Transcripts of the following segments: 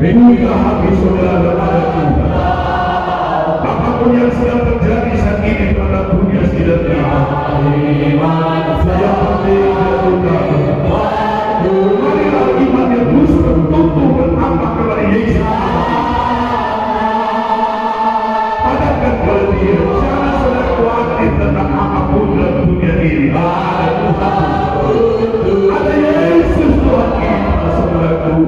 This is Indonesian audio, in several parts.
Berilah hati saudara pada kita. Apapun yang sedang terjadi saat ini pada dunia tidak yang penting marilah iman yang terus bertumbuh bertambah kepada Yesus. Padahkan kepada dia, jangan saudara khawatir tentang apapun dalam dunia ini. Ada Yesus Tuhan kita, saudaraku.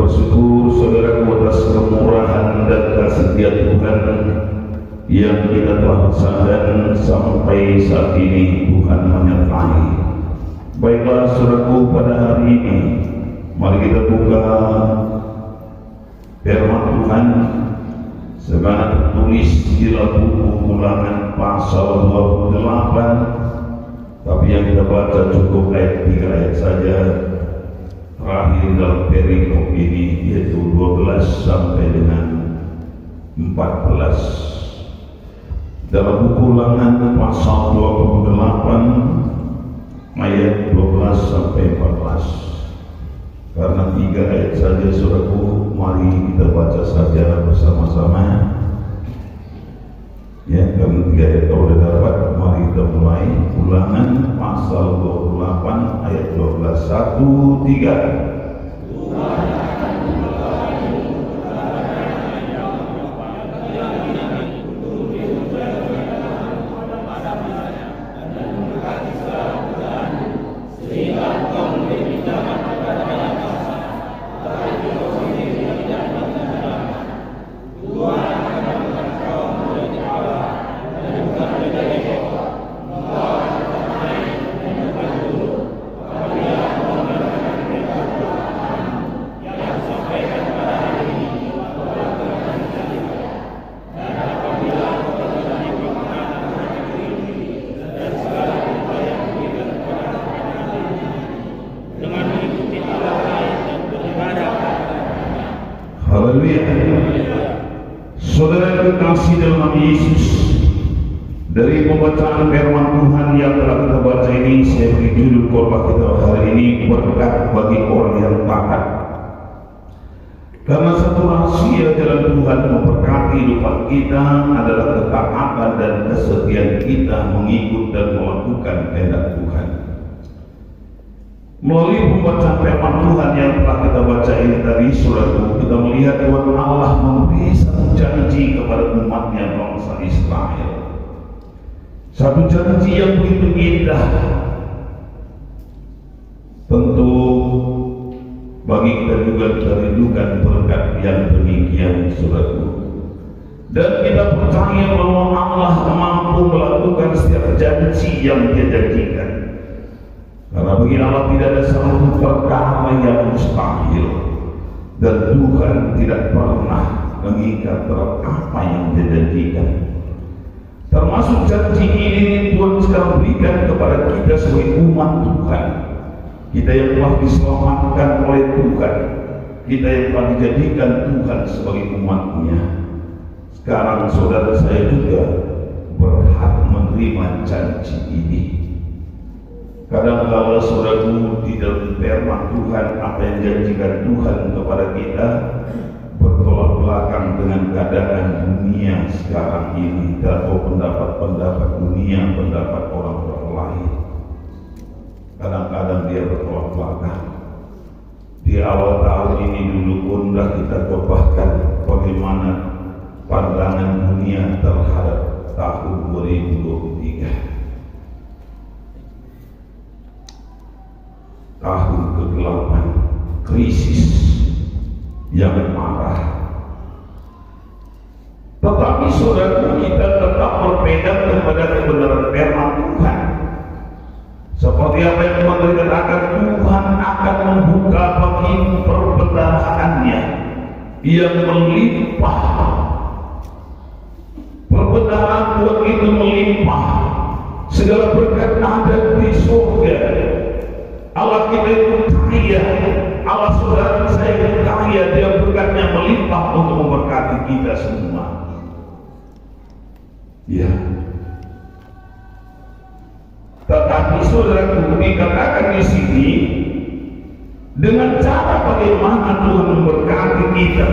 bersyukur saudaraku atas kemurahan dan kasih Tuhan yang kita telah rasakan sampai saat ini. Tuhan menyertai. Baiklah saudaraku, pada hari ini mari kita buka firman Tuhan sebagaimana tertulis di dalam buku Ulangan pasal 28, tapi yang kita baca cukup ayat 3 ayat saja terakhir dalam perikop ini, yaitu 12 sampai dengan 14. Dalam buku Ulangan pasal 28 ayat 12 sampai 14. Karena 3 ayat saja saudaraku, mari kita baca saja bersama-sama. Ya, karena 3 ayat sudah dapat, mari kita mulai. Ulangan pasal 28 ayat 12. 1, 3. Saudara kekasih dalam nama Yesus, dari pembacaan firman Tuhan yang telah kita baca ini, saya beri judul khotbah kita hari ini, berkat bagi orang yang taat. Karena satu rahasia jalan Tuhan memberkati hidupan kita adalah ketaatan dan kesetiaan kita mengikut dan melakukan kehendak Tuhan. Melalui pembacaan firman Tuhan yang telah kita baca ini tadi, saudaraku, kita melihat Tuhan Allah memberi satu janji kepada umatnya bangsa Israel. Satu janji yang begitu indah. Tentu bagi kita juga kita rindukan berkat yang demikian, saudaraku. Dan kita percaya bahwa Allah mampu melakukan setiap janji yang Dia janjikan. Karena bagi Allah tidak ada satu perkara yang mustahil, dan Tuhan tidak pernah mengikat terhadap apa yang Dia janjikan. Termasuk janji ini Tuhan sekarang berikan kepada kita sebagai umat Tuhan, kita yang telah diselamatkan oleh Tuhan, kita yang telah dijadikan Tuhan sebagai umatnya. Sekarang saudara saya juga berhak menerima janji ini. Kadang-kala saudaraku, di dalam firman Tuhan, apa yang dijanjikan Tuhan kepada kita bertolak belakang dengan keadaan dunia sekarang ini, atau pendapat-pendapat dunia, pendapat orang-orang lain. Kadang-kadang dia bertolak belakang. Di awal tahun ini dulu pun kita khotbahkan bagaimana pandangan dunia terhadap tahun 2023. Tahun ke-8 krisis yang marah. Tetapi saudara, kita tetap berpegang kepada kebenaran firman Tuhan. Seperti apa yang Tuhan katakan, Tuhan akan membuka bagi perbendaharaannya yang melimpah. Perbendaharaan Tuhan itu melimpah. Segala berkat ada di surga. Allah kita itu kaya, Allah saudara saya itu kaya, Dia berkatnya melimpah untuk memberkati kita semua. Ya. Tetapi saudaraku, dikatakan di sini dengan cara bagaimana Tuhan memberkati kita.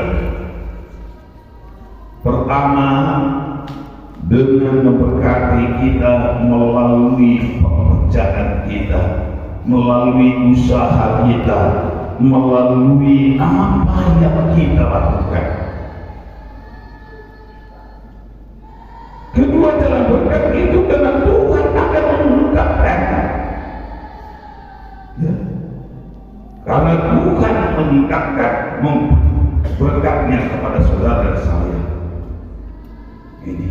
Pertama, dengan memberkati kita melalui pekerjaan kita, melalui usaha kita, melalui apa yang kita lakukan. Kedua, jalan berkat itu karena Tuhan akan mengungkapkan. Ya. Karena Tuhan meningkatkan berkatnya kepada saudara saya. Ini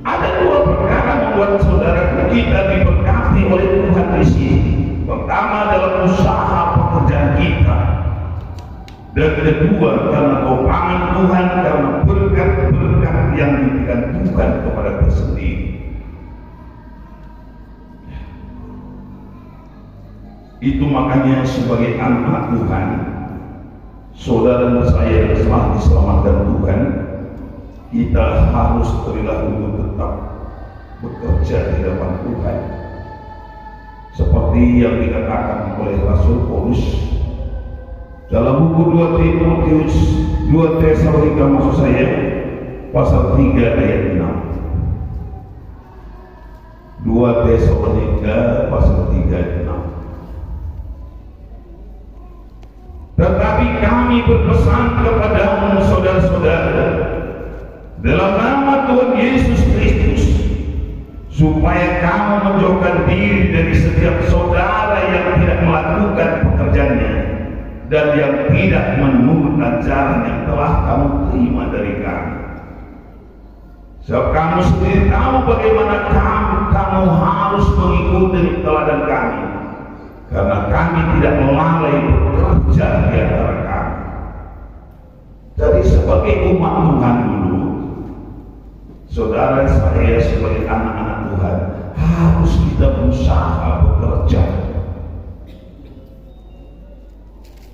ada dua perkara membuat saudara kita diberkati oleh Tuhan di sini. Pertama adalah usaha pekerjaan kita, dan kedua karena topangan Tuhan, karena berkat-berkat yang diberikan Tuhan kepada kita sendiri. Itu makanya sebagai anak Tuhan, saudara dan saya yang telah diselamatkan Tuhan, kita harus terlebih tetap bekerja di hadapan Tuhan, seperti yang dikatakan oleh Rasul Paulus dalam buku 2 Tesalonika maksud saya pasal 3 ayat 6. 2 Tesalonika pasal 3 ayat 6. Tetapi kami berpesan kepadamu saudara-saudara dalam nama Tuhan Yesus Kristus, supaya kamu menjauhkan diri dari setiap saudara yang tidak melakukan pekerjaannya dan yang tidak menurut ajaran yang telah kamu terima dari kami. Sebab kamu sendiri tahu bagaimana kamu harus mengikuti teladan kami, karena kami tidak melalai bekerja di antara kami. Jadi sebagai umat Tuhan dulu, saudara saya sebagai anak-anak Tuhan, harus kita berusaha bekerja.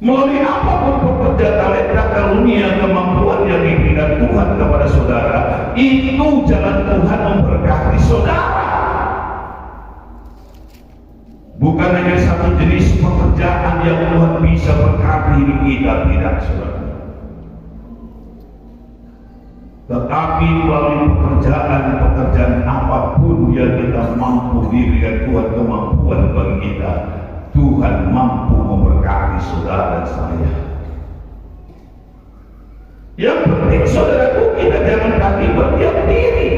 Melalui apapun pekerjaan, talenta, karunia, kemampuan yang diberikan Tuhan kepada saudara, itu jalan Tuhan memberkati saudara. Bukan hanya satu jenis pekerjaan yang Tuhan bisa berkati hidup kita, tidak, saudara. Tetapi melalui pekerjaan apapun yang kita mampu diberikan Tuhan kemampuan bagi kita, Tuhan mampu memberkati saudara dan saya. Yang penting saudaraku, kita jangan lagi berdiam diri.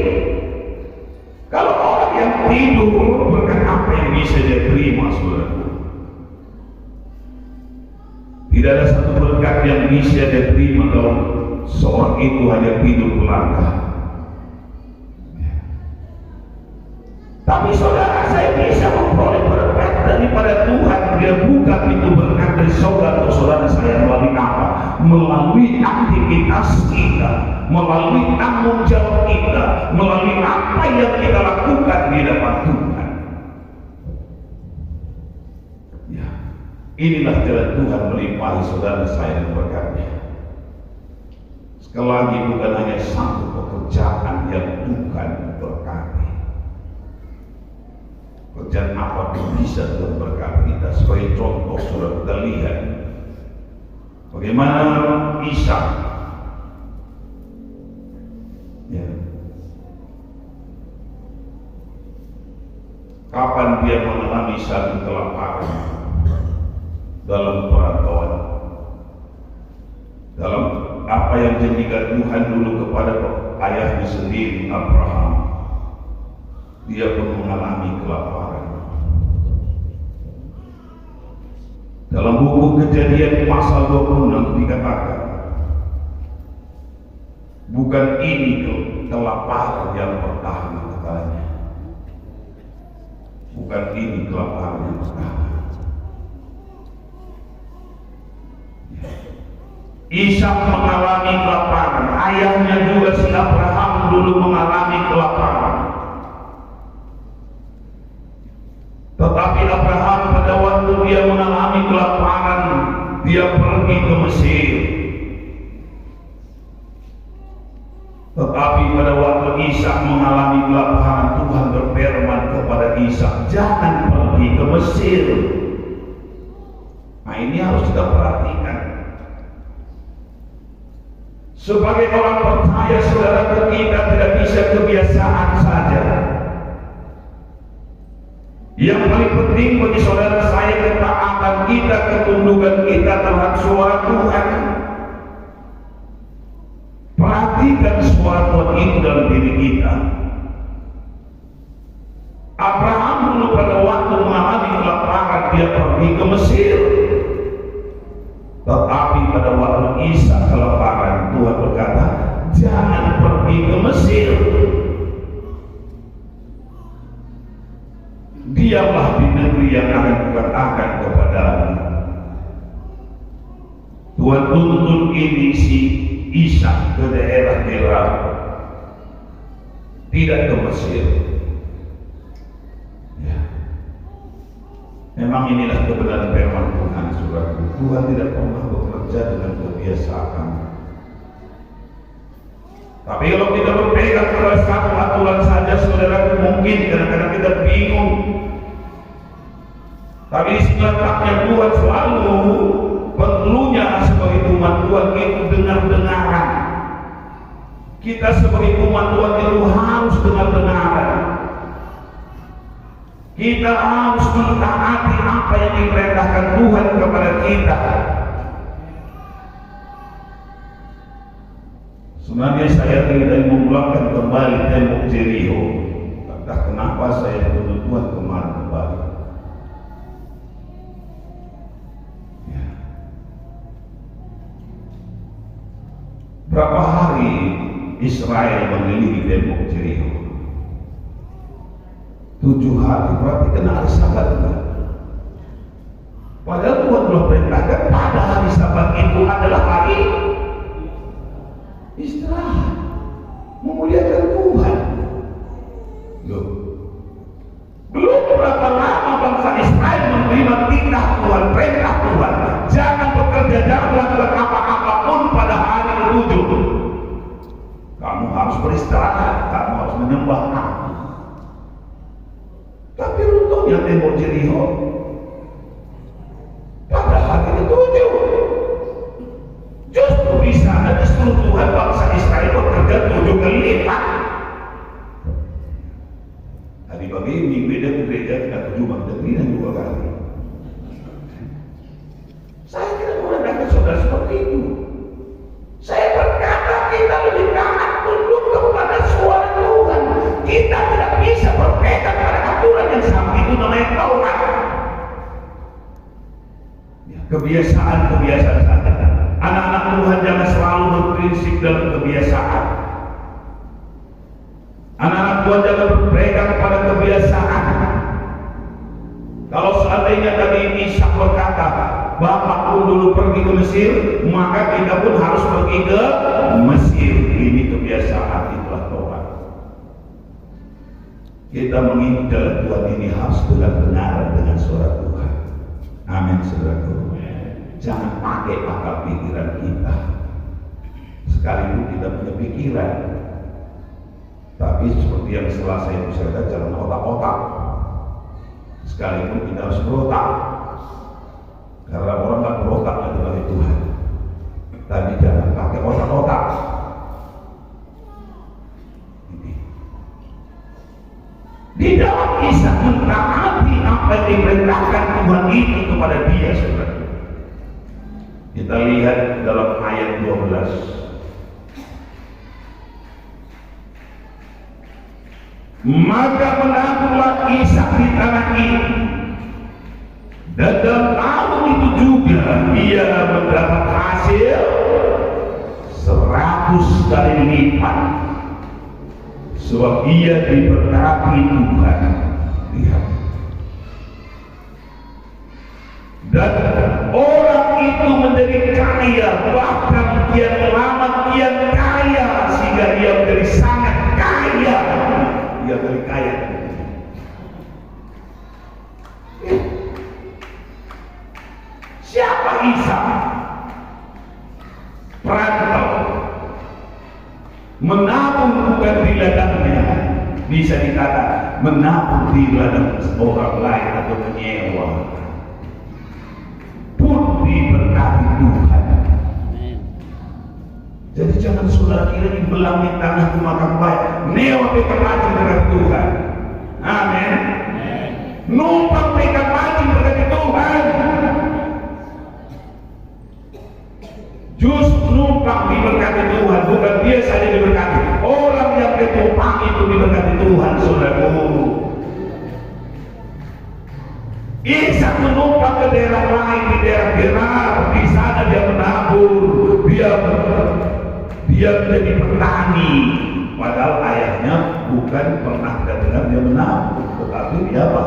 Kalau orang yang tidur, berkat apa yang bisa dia terima, saudaraku? Tidak ada satu berkat yang bisa dia terima kalau seorang itu hanya tidur belaka. Tapi saudara, saya bisa memperoleh berkat daripada Tuhan. Dia buka pintu berkat dari saudara saya melalui apa? Melalui aktivitas kita, melalui tanggung jawab kita, melalui apa yang kita lakukan di hadapan Tuhan. Ya, inilah jalan Tuhan melimpahi saudara saya dan berkatnya. Sekali lagi, bukan hanya satu pekerjaan yang Tuhan berkati. Pekerjaan apapun bisa Tuhan berkati kita. Sebagai contoh, sudah kita lihat bagaimana Ishak, ya, kapan dia mengalami satu kelaparan dalam perantauan, dalam apa yang janjikan Tuhan dulu kepada ayahnya sendiri Abraham, dia pun mengalami kelaparan. Dalam buku Kejadian pasal 26 dikatakan, bukan ini kelaparan yang pertama, katanya. Bukan ini kelaparan yang pertama. Ishak mengalami kelaparan, ayahnya juga si Abraham dulu mengalami kelaparan. Tetapi Abraham pada waktu dia mengalami kelaparan, dia pergi ke Mesir. Tetapi pada waktu Ishak mengalami kelaparan, Tuhan berfirman kepada Ishak, jangan pergi ke Mesir. Nah, ini harus kita perhatikan. Sebagai orang percaya, saudara, kita tidak bisa kebiasaan saja. Yang paling penting bagi saudara saya, ketaatan kita, ketundukan kita terhadap suara Tuhan. Perhatikan suara Tuhan itu dalam diri kita. Abraham dulu pada waktu mengalami kelaparan, dia pergi ke Mesir. Tuhan tuntun ini si Ishak ke daerah Gerar, tidak ke Mesir. Ya. Memang inilah kebenaran firman Tuhan, saudaraku. Tuhan tidak pernah bekerja dengan kebiasaan. Tapi kalau kita berpegang pada satu aturan saja, saudaraku, mungkin kadang-kadang kita bingung. Tapi letaknya Tuhan selalu perlunya sebagai umat Tuhan itu dengar-dengaran. Kita sebagai umat Tuhan itu harus dengar-dengaran. Kita harus mentaati apa yang diperintahkan Tuhan kepada kita. Sebenarnya saya tidak memulangkan kembali tembok Jericho. Entah kenapa saya dituntut Tuhan kemarin kembali. Ya. Berapa hari Israel mengelilingi tembok Jericho? 7 hari. Berarti kena hari Sabat enggak? Padahal Tuhan telah perintahkan pada hari Sabat itu adalah hari istirahat, memuliakan Tuhan. Loh, belum berapa lama bangsa Israel menerima titah Tuhan, perintah Tuhan, jangan bekerja, jangan melakukan apa-apapun pada hari ke-7. Kamu harus beristirahat, kamu harus menyembah Aku. Tapi runtuhnya tembok Jericho pada hari ke-7. Justru di sana justru Tuhan bangsa Israel bekerja 7 kali lipat. Tadi pagi minggu dia ke gereja tidak ke Jumat dan 2 kali. Saya tidak merendahkan saudara seperti itu. Saya berkata kita lebih taat tunduk kepada suara Tuhan. Kita tidak bisa berpegang pada aturan yang sama, itu namanya Taurat. Ya, kebiasaan-kebiasaan saja. Anak-anak Tuhan jangan selalu berprinsip dalam kebiasaan. Anak-anak Tuhan jangan berpegang pada kebiasaan. Kalau seandainya tadi Ishak berkata, Bapak pun dulu pergi ke Mesir, maka kita pun harus pergi ke Mesir. Ini kebiasaan, itulah Taurat. Kita mengikuti dalam Tuhan ini harus benar-benar dengan suara Tuhan. Amin, saudaraku. Jangan pakai akal pikiran kita. Sekalipun kita punya pikiran, tapi seperti yang setelah saya katakan, jangan otak-otak. Sekalipun kita harus berotak, karena orang tak berotak adalah Tuhan. Tapi jangan pakai otak-otak. Di dalam Ishak mentaati apa yang diperintahkan Tuhan itu kepada dia, saudara. Kita lihat dalam ayat 12. Maka menabuhlah Ishak di tanah itu, dan dalam tahun itu juga ia mendapat hasil 100 kali lipat, sebab ia diberkati Tuhan. Lihat. Dan orang itu menjadi kaya, bahkan kian lama kian kaya, sehingga ia menjadi sangat kaya. Dia menjadi kaya. Siapa Ishak? Perantau, menabung bukan di ladangnya, bisa dikatakan menabung di ladang orang lain atau menyewa, pun diberkati Tuhan. Jadi jangan saudara kira dibelangi tanah itu makan baik, nyewa pegang macam dengan Tuhan. Amin. Numpang pegang macam dengan Tuhan. Justru numpang diberkati Tuhan, bukan dia saja diberkati. Orang yang ditumpang itu diberkati Tuhan, saudaraku. Ishak menumpang ke daerah lain, di daerah Gerar. Di sana dia menabur, dia menjadi petani. Padahal ayahnya bukan pernah dengar dia menabur, tetapi dia apa?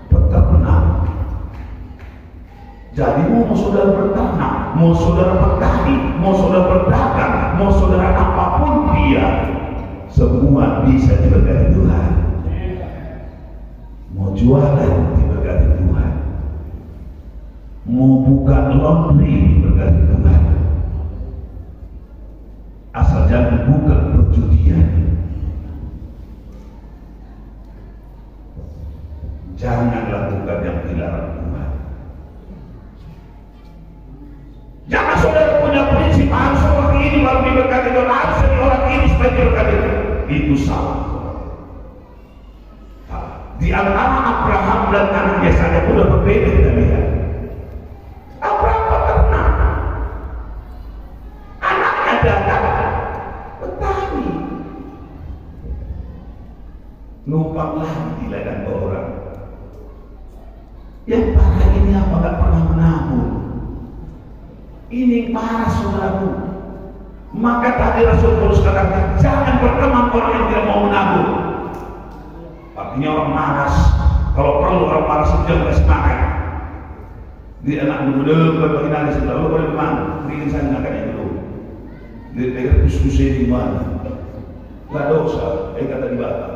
Peternak. Jadi mau saudara bertanam, mau saudara bertani, mau saudara berdagang, mau saudara apapun dia, semua bisa diberkati Tuhan. Mau jualan diberkati Tuhan, mau buka laundry diberkati Tuhan, asal jangan buka perjudian. Jangan lakukan yang dilarang Tuhan. Jangan saudara punya prinsip harus orang ini baru diberkati Tuhan, harus jadi orang ini supaya diberkati Tuhan. Itu salah. Di antara Abraham dan anaknya saja sudah berbeda kita lihat. Abraham peternak, anaknya datang petani, numpang lagi di ladang orang. Yang parah ini apa nggak pernah menabung? Ini parah saudaraku. Maka tadi Rasul Paulus katakan, jangan berteman orang yang tidak mau menabung. Artinya orang malas. Kalau perlu orang malas itu jangan kasih makan. Di anak muda berbagi nasi setelah lo boleh mana? Bikin saya makan yang dulu. Di daerah kus-kus di mana? Gak dosa. Kata di bawah.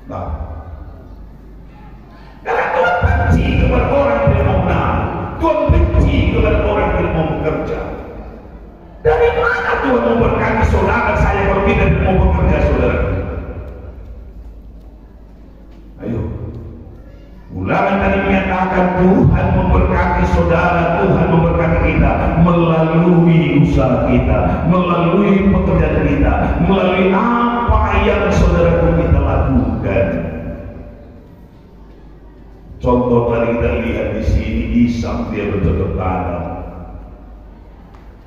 Nah, karena Tuhan benci kepada orang yang tidak mau menabung. Tuhan benci kepada orang yang tidak mau bekerja. Dari mana Tuhan mau berkati saudara saya kalau tidak mau bekerja saudara? Ayo, ulangan tadi menyatakan Tuhan memberkati saudara, Tuhan memberkati kita melalui usaha kita, melalui pekerjaan kita, melalui apa yang saudara kita lakukan. Contoh tadi kita lihat di sini, Ishak dia bercocok tanam,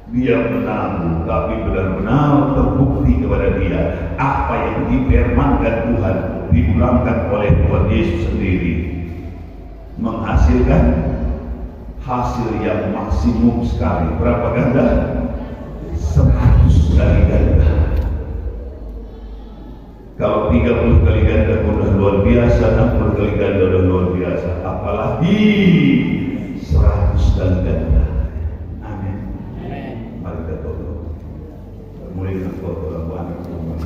dia menabung, tapi benar-benar terbukti kepada dia apa yang difirmankan Tuhan diulangkan oleh Tuhan Yesus sendiri, menghasilkan hasil yang maksimum sekali. Berapa ganda? 100 kali ganda. Kalau 30 kali ganda sudah luar biasa, 60 kali ganda sudah luar biasa, apalagi 100 kali ganda. Amin. Mari kita berdoa. Mulai dengan doa dalam Tuhan.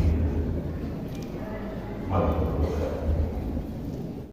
Mari kita berdoa.